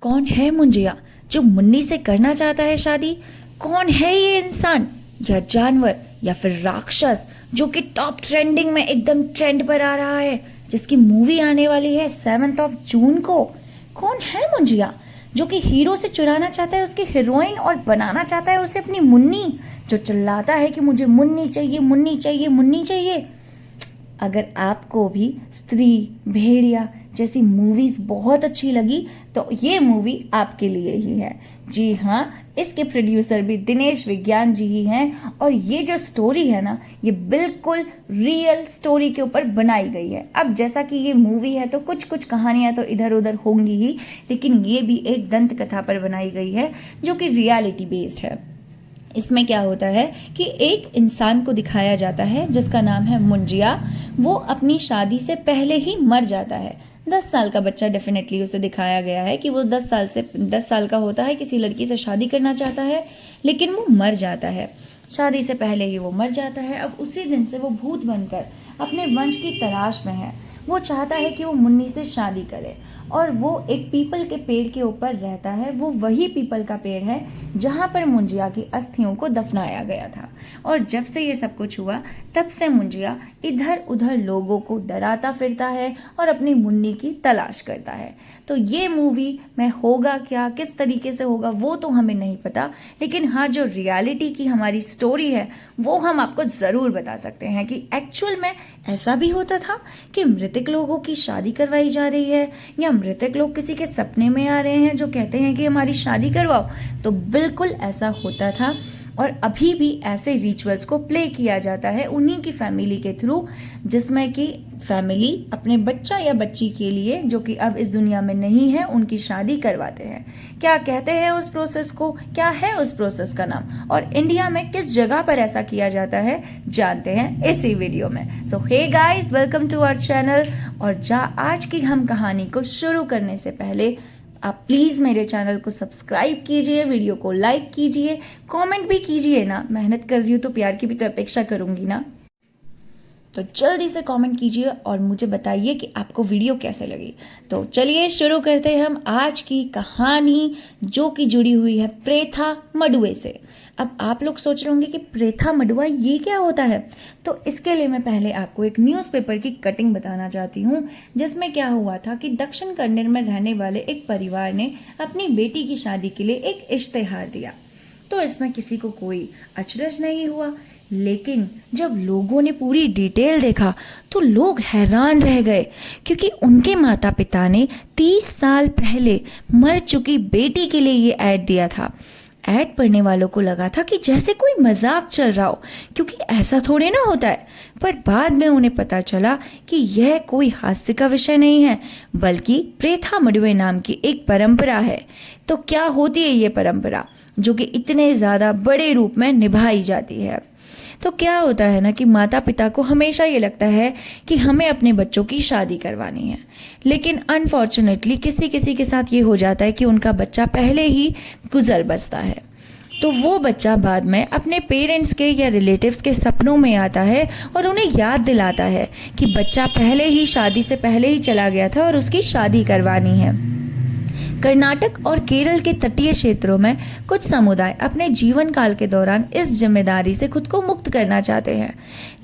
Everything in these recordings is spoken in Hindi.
कौन है मुंजिया जो मुन्नी से करना चाहता है शादी? कौन है ये इंसान या जानवर या फिर राक्षस जो कि टॉप ट्रेंडिंग में एकदम ट्रेंड पर आ रहा है, जिसकी मूवी आने वाली है 7 जून को? कौन है मुंजिया जो कि हीरो से चुराना चाहता है उसकी हीरोइन और बनाना चाहता है उसे अपनी मुन्नी, जो चिल्लाता है कि मुझे मुन्नी चाहिए, मुन्नी चाहिए, मुन्नी चाहिए? अगर आपको भी स्त्री, भेड़िया जैसी मूवीज़ बहुत अच्छी लगी तो ये मूवी आपके लिए ही है। जी हाँ, इसके प्रोड्यूसर भी दिनेश विज्ञान जी ही हैं और ये जो स्टोरी है ना, ये बिल्कुल रियल स्टोरी के ऊपर बनाई गई है। अब जैसा कि ये मूवी है तो कुछ कुछ कहानियाँ तो इधर उधर होंगी ही, लेकिन ये भी एक दंत कथा पर बनाई गई है जो कि रियलिटी बेस्ड है। इसमें क्या होता है कि एक इंसान को दिखाया जाता है जिसका नाम है मुंजिया। वो अपनी शादी से पहले ही मर जाता है। 10 साल का बच्चा, डेफिनेटली उसे दिखाया गया है कि वो 10 साल का होता है, किसी लड़की से शादी करना चाहता है, लेकिन वो मर जाता है। शादी से पहले ही वो मर जाता है। अब उसी दिन से वो भूत बनकर अपने वंश की तलाश में है। वो चाहता है कि वो मुन्नी से शादी करे और वो एक पीपल के पेड़ के ऊपर रहता है। वो वही पीपल का पेड़ है जहाँ पर मुंजिया की अस्थियों को दफनाया गया था। और जब से ये सब कुछ हुआ तब से मुंजिया इधर उधर लोगों को डराता फिरता है और अपनी मुन्नी की तलाश करता है। तो ये मूवी में होगा क्या, किस तरीके से होगा, वो तो हमें नहीं पता, लेकिन हाँ, जो रियलिटी की हमारी स्टोरी है वो हम आपको ज़रूर बता सकते हैं कि एक्चुअल में ऐसा भी होता था कि मृतक लोगों की शादी करवाई जा रही है, या मृतक लोग किसी के सपने में आ रहे हैं जो कहते हैं कि हमारी शादी करवाओ। तो बिल्कुल ऐसा होता था और अभी भी ऐसे रिचुअल्स को प्ले किया जाता है उन्हीं की फैमिली के थ्रू, जिसमें कि फैमिली अपने बच्चा या बच्ची के लिए, जो कि अब इस दुनिया में नहीं है, उनकी शादी करवाते हैं। क्या कहते हैं उस प्रोसेस को, क्या है उस प्रोसेस का नाम, और इंडिया में किस जगह पर ऐसा किया जाता है, जानते हैं इसी वीडियो में। So hey guys, welcome to our channel. और आज की हम कहानी को शुरू करने से पहले आप प्लीज़ मेरे चैनल को सब्सक्राइब कीजिए, वीडियो को लाइक कीजिए, कमेंट भी कीजिए ना। मेहनत कर रही हूँ तो प्यार की भी तो अपेक्षा करूँगी ना। तो जल्दी से कमेंट कीजिए और मुझे बताइए कि आपको वीडियो कैसे लगी। तो चलिए शुरू करते हैं हम आज की कहानी, जो कि जुड़ी हुई है प्रेथा मडुए से। अब आप लोग सोच रहे होंगे कि प्रेथा मडुआ ये क्या होता है, तो इसके लिए मैं पहले आपको एक न्यूज़पेपर की कटिंग बताना चाहती हूँ, जिसमें क्या हुआ था कि दक्षिण कन्नड़ में रहने वाले एक परिवार ने अपनी बेटी की शादी के लिए एक इश्तेहार दिया। तो इसमें किसी को कोई अचरज नहीं हुआ, लेकिन जब लोगों ने पूरी डिटेल देखा तो लोग हैरान रह गए, क्योंकि उनके माता पिता ने 30 साल पहले मर चुकी बेटी के लिए ये ऐड दिया था। ऐड पढ़ने वालों को लगा था कि जैसे कोई मजाक चल रहा हो, क्योंकि ऐसा थोड़े ना होता है। पर बाद में उन्हें पता चला कि यह कोई हास्य का विषय नहीं है, बल्कि प्रेथा मडुए नाम की एक परंपरा है। तो क्या होती है ये परंपरा, जो कि इतने ज़्यादा बड़े रूप में निभाई जाती है? तो क्या होता है ना कि माता पिता को हमेशा ये लगता है कि हमें अपने बच्चों की शादी करवानी है, लेकिन अनफॉर्चुनेटली किसी किसी के साथ ये हो जाता है कि उनका बच्चा पहले ही गुजर बसता है। तो वो बच्चा बाद में अपने पेरेंट्स के या रिलेटिव्स के सपनों में आता है और उन्हें याद दिलाता है कि बच्चा पहले ही शादी से पहले ही चला गया था और उसकी शादी करवानी है। कर्नाटक और केरल के तटीय क्षेत्रों में कुछ समुदाय अपने जीवन काल के दौरान इस जिम्मेदारी से खुद को मुक्त करना चाहते हैं,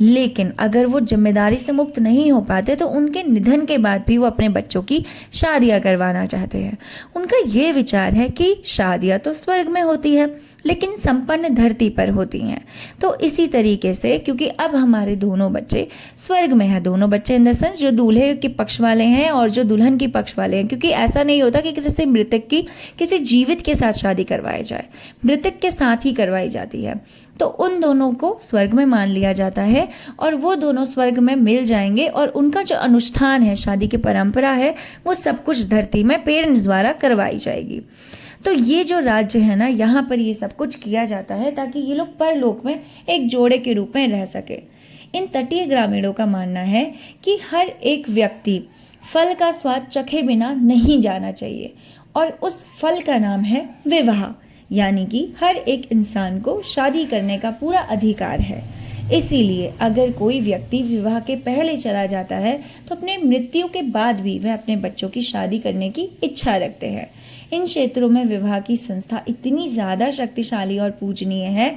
लेकिन अगर वो जिम्मेदारी से मुक्त नहीं हो पाते तो उनके निधन के बाद भी वो अपने बच्चों की शादियां करवाना चाहते हैं। उनका ये विचार है कि शादियां तो स्वर्ग में होती है, लेकिन संपन्न धरती पर होती हैं। तो इसी तरीके से, क्योंकि अब हमारे दोनों बच्चे स्वर्ग में हैं, दोनों बच्चे इन द सेंस जो दूल्हे के पक्ष वाले हैं और जो दुल्हन की पक्ष वाले हैं, क्योंकि ऐसा नहीं होता कि किसी मृतक की किसी जीवित के साथ शादी करवाई जाए, मृतक के साथ ही करवाई जाती है। तो उन दोनों को स्वर्ग में मान लिया जाता है और वो दोनों स्वर्ग में मिल जाएंगे और उनका जो अनुष्ठान है, शादी की परंपरा है, वो सब कुछ धरती में पेरेंट्स द्वारा करवाई जाएगी। तो ये जो राज्य है ना, यहाँ पर ये सब कुछ किया जाता है ताकि ये लोग परलोक में एक जोड़े के रूप में रह सके। इन तटीय ग्रामीणों का मानना है कि हर एक व्यक्ति फल का स्वाद चखे बिना नहीं जाना चाहिए, और उस फल का नाम है विवाह, यानी कि हर एक इंसान को शादी करने का पूरा अधिकार है। इसीलिए अगर कोई व्यक्ति विवाह के पहले चला जाता है तो अपने मृत्यु के बाद भी वह अपने बच्चों की शादी करने की इच्छा रखते हैं। इन क्षेत्रों में विवाह की संस्था इतनी ज़्यादा शक्तिशाली और पूजनीय है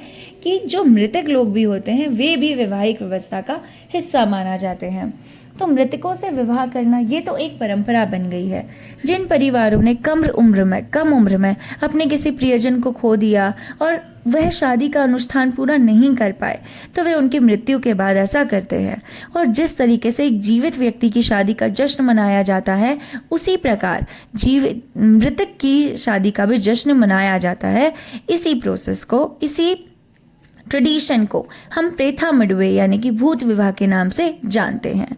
कि जो मृतक लोग भी होते हैं वे भी वैवाहिक व्यवस्था का हिस्सा माना जाते हैं। तो मृतकों से विवाह करना ये तो एक परंपरा बन गई है। जिन परिवारों ने कम उम्र में अपने किसी प्रियजन को खो दिया और वह शादी का अनुष्ठान पूरा नहीं कर पाए, तो वे उनकी मृत्यु के बाद ऐसा करते हैं। और जिस तरीके से एक जीवित व्यक्ति की शादी का जश्न मनाया जाता है, उसी प्रकार जीवित मृतक की शादी का भी जश्न मनाया जाता है। इसी प्रोसेस को, इसी ट्रेडिशन को हम प्रेथा मडवे यानी कि भूत विवाह के नाम से जानते हैं।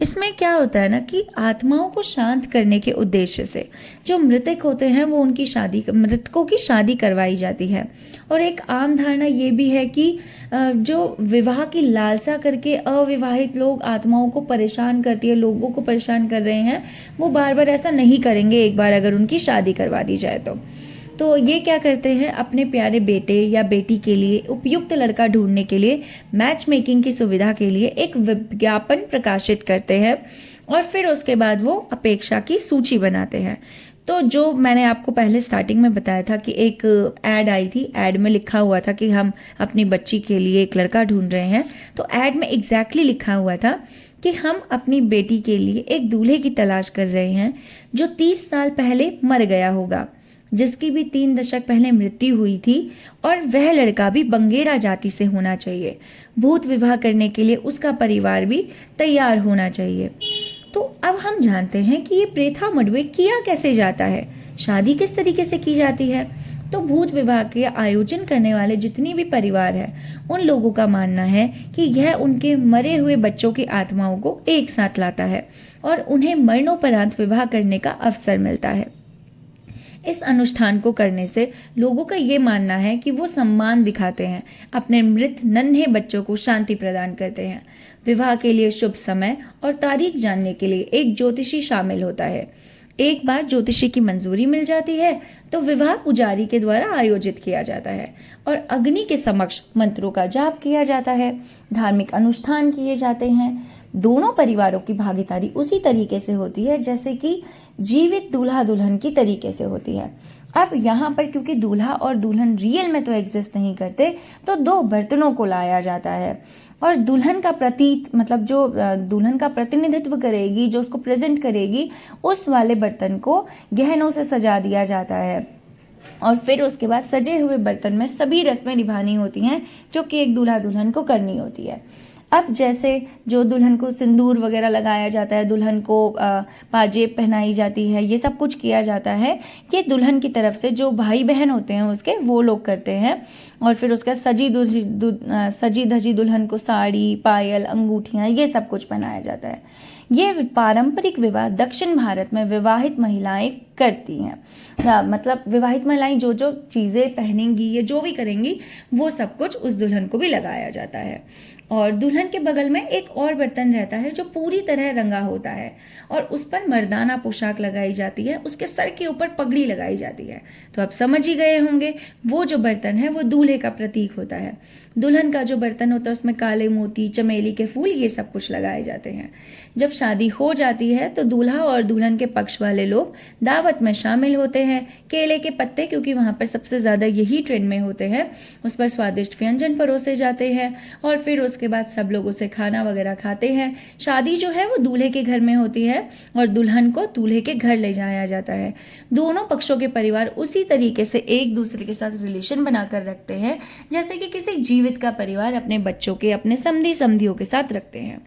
इसमें क्या होता है ना कि आत्माओं को शांत करने के उद्देश्य से जो मृतक होते हैं वो मृतकों की शादी करवाई जाती है। और एक आम धारणा ये भी है कि जो विवाह की लालसा करके अविवाहित लोग आत्माओं को परेशान करती है, लोगों को परेशान कर रहे हैं, वो बार बार ऐसा नहीं करेंगे एक बार अगर उनकी शादी करवा दी जाए तो ये क्या करते हैं, अपने प्यारे बेटे या बेटी के लिए उपयुक्त लड़का ढूंढने के लिए मैच मेकिंग की सुविधा के लिए एक विज्ञापन प्रकाशित करते हैं और फिर उसके बाद वो अपेक्षा की सूची बनाते हैं। तो जो मैंने आपको पहले स्टार्टिंग में बताया था कि एक ऐड आई थी, ऐड में लिखा हुआ था कि हम अपनी बच्ची के लिए एक लड़का ढूंढ रहे हैं, तो ऐड में एग्जैक्टली लिखा हुआ था कि हम अपनी बेटी के लिए एक दूल्हे की तलाश कर रहे हैं जो 30 साल पहले मर गया होगा, जिसकी भी 3 दशक पहले मृत्यु हुई थी, और वह लड़का भी बंगेरा जाति से होना चाहिए। भूत विवाह करने के लिए उसका परिवार भी तैयार होना चाहिए। तो अब हम जानते हैं कि ये प्रेथा मडवे किया कैसे जाता है, शादी किस तरीके से की जाती है। तो भूत विवाह के आयोजन करने वाले जितनी भी परिवार है, उन लोगों का मानना है कि यह उनके मरे हुए बच्चों की आत्माओं को एक साथ लाता है और उन्हें मरणोपरांत विवाह करने का अवसर मिलता है। इस अनुष्ठान को करने से लोगों का ये मानना है कि वो सम्मान दिखाते हैं, अपने मृत नन्हे बच्चों को शांति प्रदान करते हैं। विवाह के लिए शुभ समय और तारीख जानने के लिए एक ज्योतिषी शामिल होता है। एक बार ज्योतिषी की मंजूरी मिल जाती है तो विवाह पुजारी के द्वारा आयोजित किया जाता है और अग्नि के समक्ष मंत्रों का जाप किया जाता है, धार्मिक अनुष्ठान किए जाते हैं। दोनों परिवारों की भागीदारी उसी तरीके से होती है जैसे कि जीवित दूल्हा दुल्हन की तरीके से होती है। अब यहाँ पर क्योंकि दूल्हा और दुल्हन रियल में तो एग्जिस्ट नहीं करते, तो 2 बर्तनों को लाया जाता है और दुल्हन का जो दुल्हन का प्रतिनिधित्व करेगी, जो उसको प्रेजेंट करेगी, उस वाले बर्तन को गहनों से सजा दिया जाता है। और फिर उसके बाद सजे हुए बर्तन में सभी रस्में निभानी होती हैं जो कि एक दूल्हा दुल्हन को करनी होती है। अब जैसे जो दुल्हन को सिंदूर वगैरह लगाया जाता है, दुल्हन को पाजेब पहनाई जाती है, ये सब कुछ किया जाता है, ये दुल्हन की तरफ से जो भाई बहन होते हैं उसके, वो लोग करते हैं। और फिर उसका सजी धजी दुल्हन को साड़ी, पायल, अंगूठियाँ, ये सब कुछ पहनाया जाता है। ये पारंपरिक विवाह दक्षिण भारत में विवाहित महिलाएं करती हैं। मतलब विवाहित महिलाएं जो जो चीज़ें पहनेंगी या जो भी करेंगी, वो सब कुछ उस दुल्हन को भी लगाया जाता है। और दुल्हन के बगल में एक और बर्तन रहता है जो पूरी तरह रंगा होता है और उस पर मर्दाना पोशाक लगाई जाती है, उसके सर के ऊपर पगड़ी लगाई जाती है। तो आप समझ ही गए होंगे, वो जो बर्तन है वो दूल्हे का प्रतीक होता है। दुल्हन का जो बर्तन होता है उसमें काले मोती, चमेली के फूल, ये सब कुछ लगाए जाते हैं। जब शादी हो जाती है तो दूल्हा और दुल्हन के पक्ष वाले लोग दावत में शामिल होते हैं। केले के पत्ते, क्योंकि वहाँ पर सबसे ज़्यादा यही ट्रेंड में होते हैं, उस पर स्वादिष्ट व्यंजन परोसे जाते हैं और फिर उसके बाद सब लोग उसे खाना वगैरह खाते हैं। शादी जो है वो दूल्हे के घर में होती है और दुल्हन को दूल्हे के घर ले जाया जाता है। दोनों पक्षों के परिवार उसी तरीके से एक दूसरे के साथ रिलेशन बनाकर रखते हैं जैसे कि किसी जीवित का परिवार अपने बच्चों के, अपने समधियों के साथ रखते हैं।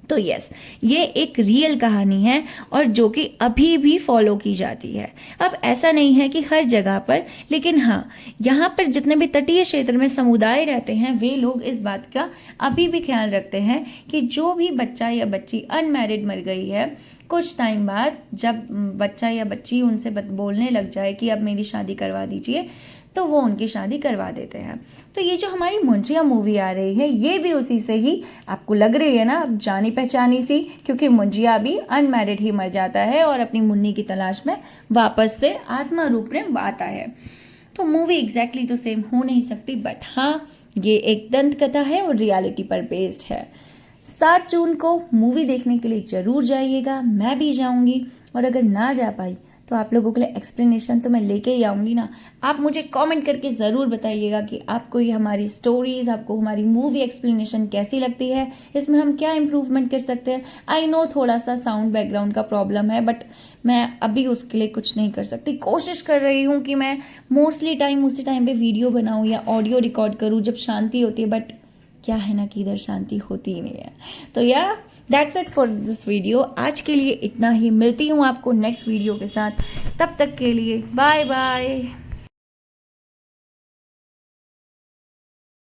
तो यस, ये एक रियल कहानी है और जो कि अभी भी फॉलो की जाती है। अब ऐसा नहीं है कि हर जगह पर, लेकिन हाँ, यहाँ पर जितने भी तटीय क्षेत्र में समुदाय रहते हैं वे लोग इस बात का अभी भी ख्याल रखते हैं कि जो भी बच्चा या बच्ची अनमैरिड मर गई है, कुछ टाइम बाद जब बच्चा या बच्ची उनसे बोलने लग जाए कि अब मेरी शादी करवा दीजिए, तो वो उनकी शादी करवा देते हैं। तो ये जो हमारी मुंजिया मूवी आ रही है, ये भी उसी से ही आपको लग रही है ना, अब जानी पहचानी सी, क्योंकि मुंजिया भी अनमैरिड ही मर जाता है और अपनी मुन्नी की तलाश में वापस से आत्मा रूप में आता है। तो मूवी एग्जैक्टली तो सेम हो नहीं सकती, बट हाँ, ये एक दंत कथा है और रियलिटी पर बेस्ड है। 7 जून को मूवी देखने के लिए ज़रूर जाइएगा, मैं भी जाऊंगी, और अगर ना जा पाई तो आप लोगों के लिए एक्सप्लेनेशन तो मैं लेके ही आऊँगी ना। आप मुझे कमेंट करके ज़रूर बताइएगा कि आपको ये हमारी स्टोरीज़, आपको हमारी मूवी एक्सप्लेनेशन कैसी लगती है, इसमें हम क्या इम्प्रूवमेंट कर सकते हैं। आई नो थोड़ा सा साउंड बैकग्राउंड का प्रॉब्लम है, बट मैं अभी उसके लिए कुछ नहीं कर सकती। कोशिश कर रही हूँ कि मैं मोस्टली टाइम उसी टाइम पे वीडियो बनाऊँ या ऑडियो रिकॉर्ड करूँ जब शांति होती है, बट क्या है ना कि इधर शांति होती ही नहीं है। तो या that's it for this video. आज के लिए इतना ही, मिलती हूँ आपको नेक्स्ट वीडियो के साथ। तब तक के लिए बाय बाय।